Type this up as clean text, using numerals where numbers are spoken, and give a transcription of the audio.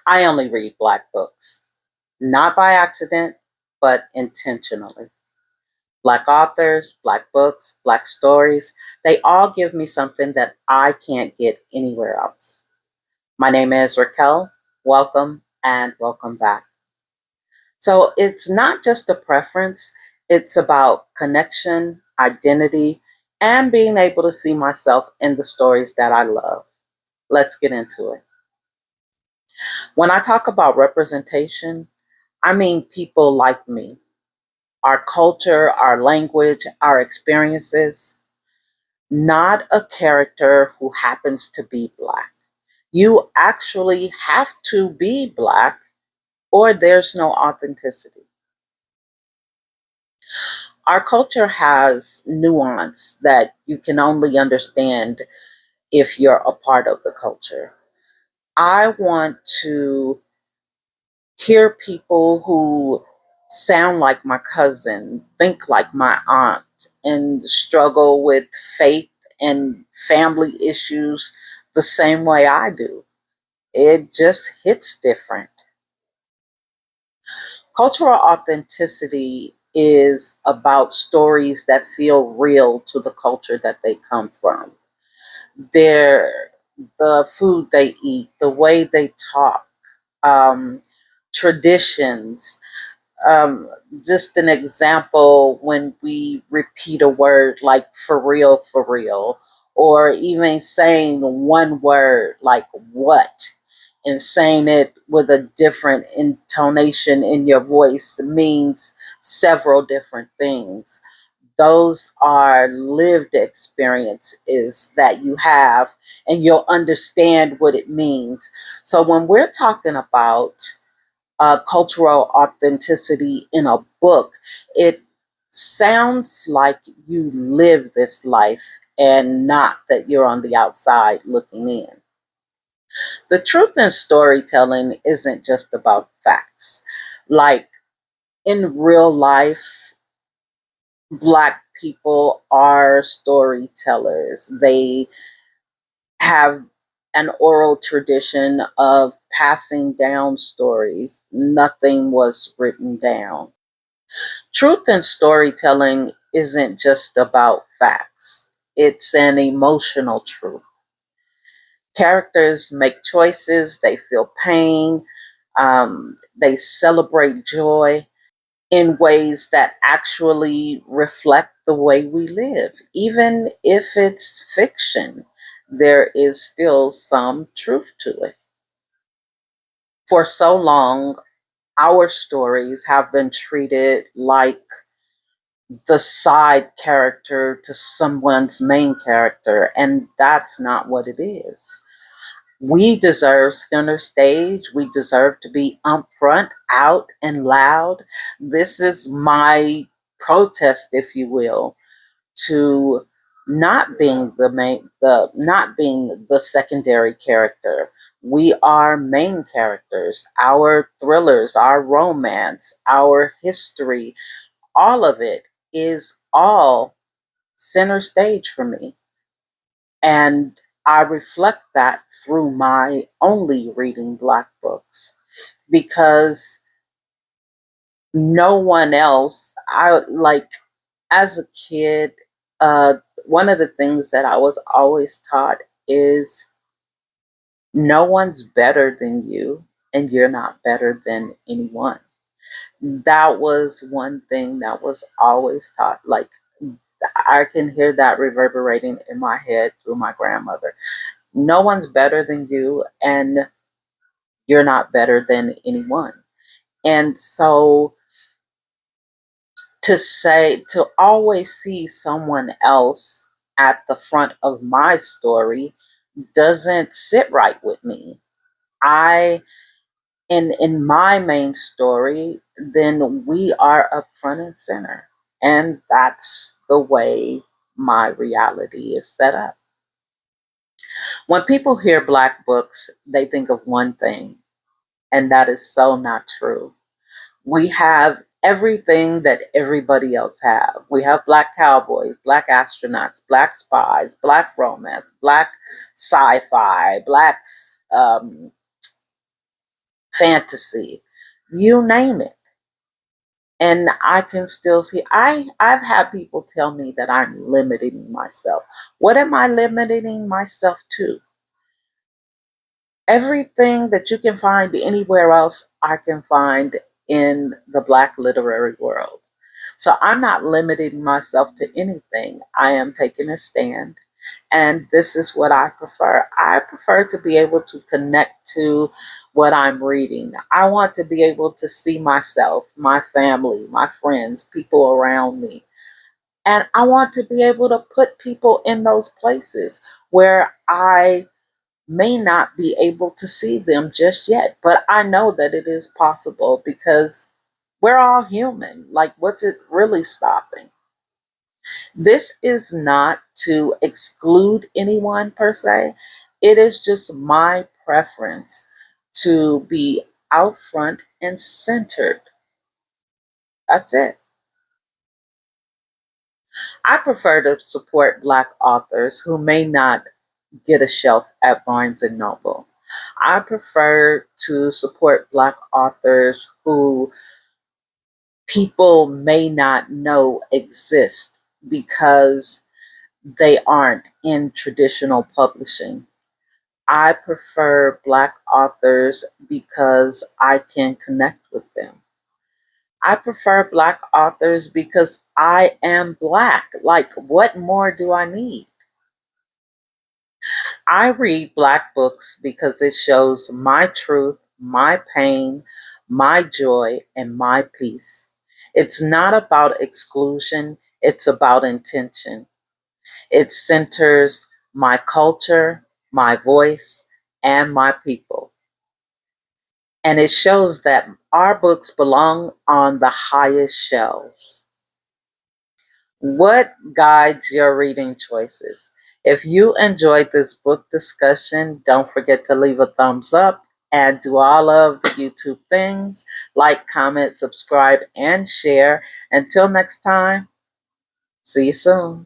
I only read Black books, not by accident, but intentionally. Black authors, Black books, Black stories, they all give me something that I can't get anywhere else. My name is Raquel. Welcome and welcome back. So it's not just a preference, it's about connection, identity, and being able to see myself in the stories that I love. Let's get into it. When I talk about representation, I mean people like me, our culture, our language, our experiences, not a character who happens to be Black. You actually have to be Black or there's no authenticity. Our culture has nuance that you can only understand if you're a part of the culture. I want to hear people who sound like my cousin, think like my aunt, and struggle with faith and family issues the same way I do. It just hits different. Cultural authenticity is about stories that feel real to the culture that they come from. Their the food they eat, the way they talk, um, traditions. Um, just an example when we repeat a word like for real, or even saying one word like what, and saying it with a different intonation in your voice means several different things. Those are lived experiences that you have, and you'll understand what it means. So when we're talking about cultural authenticity in a book, it sounds like you live this life and not that you're on the outside looking in. The truth in storytelling isn't just about facts. Like in real life, Black people are storytellers. They have an oral tradition of passing down stories. Nothing was written down. Truth in storytelling isn't just about facts, it's an emotional truth. Characters make choices, they feel pain, they celebrate joy in ways that actually reflect the way we live. Even if it's fiction, there is still some truth to it. For so long, our stories have been treated like the side character to someone's main character, and that's not what it is. We deserve center stage. We deserve to be upfront, out, and loud. This is my protest, if you will, to not being the not being the secondary character. We are main characters. Our thrillers, our romance, our history, all of it is all center stage for me. And I reflect that through my only reading Black books because no one else, I like as a kid, uh, one of the things that I was always taught is no one's better than you and you're not better than anyone. That was one thing that was always taught. Like I can hear that reverberating in my head through my grandmother. No one's better than you, and you're not better than anyone. And so to always see someone else at the front of my story doesn't sit right with me. I in my main story, then we are up front and center. And that's the way my reality is set up. When people hear Black books, they think of one thing, and that is so not true. We have everything that everybody else have. We have Black cowboys, Black astronauts, Black spies, Black romance, Black sci-fi, Black um, fantasy, you name it. And I can still see, I've had people tell me that I'm limiting myself. What am I limiting myself to? Everything that you can find anywhere else, I can find in the Black literary world. So I'm not limiting myself to anything. I am taking a stand. And this is what I prefer. I prefer to be able to connect to what I'm reading. I want to be able to see myself, my family, my friends, people around me. And I want to be able to put people in those places where I may not be able to see them just yet. But I know that it is possible because we're all human. Like, what's it really stopping? This is not to exclude anyone per se. It is just my preference to be out front and centered. That's it. I prefer to support Black authors who may not get a shelf at Barnes and Noble. I prefer to support Black authors who people may not know exist because they aren't in traditional publishing. I prefer Black authors because I can connect with them. I prefer Black authors because I am Black. Like, what more do I need? I read Black books because it shows my truth, my pain, my joy, and my peace. It's not about exclusion, it's about intention. It centers my culture, my voice, and my people. And it shows that our books belong on the highest shelves. What guides your reading choices? If you enjoyed this book discussion, don't forget to leave a thumbs up and do all of the YouTube things like, comment, subscribe, and share. Until next time, see you soon.